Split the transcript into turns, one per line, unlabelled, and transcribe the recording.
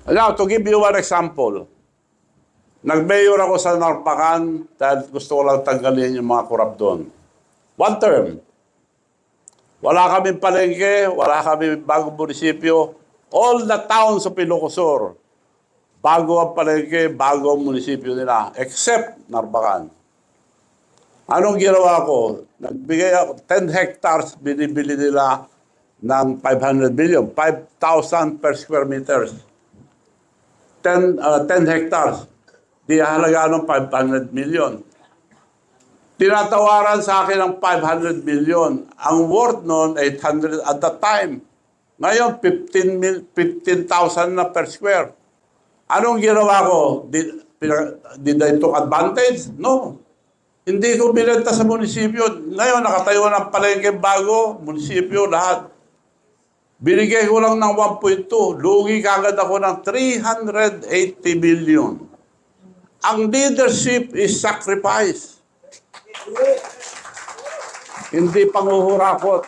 Now, to give you one example, nag-mayor ako sa Narpacan dahil gusto ko lang tanggalin yung mga korap doon. One term. Wala kaming palengke, wala kaming bagong munisipyo. All the towns of Ilocosur, bago ang palengke, bago ang munisipyo nila, except Narpacan. Anong ginawa ko? Nagbigay ako, 10 hectares, binibili nila ng 500 million, 5,000 per square meters. 10 hectares, di halaga ng 500 million. Tinatawaran sa akin ng 500 million. Ang worth noon, 800 at the time. Ngayon, 15,000 na per square. Anong ginawa ko? Did I took advantage? No. Hindi ko binenta sa munisipyo. Ngayon, nakatayo ng palengke bago, munisipyo, lahat. Binigay ko lang ng 1.2. Lugi kagad ako ng 380 million. Ang leadership is sacrifice. Hindi panguhurakot.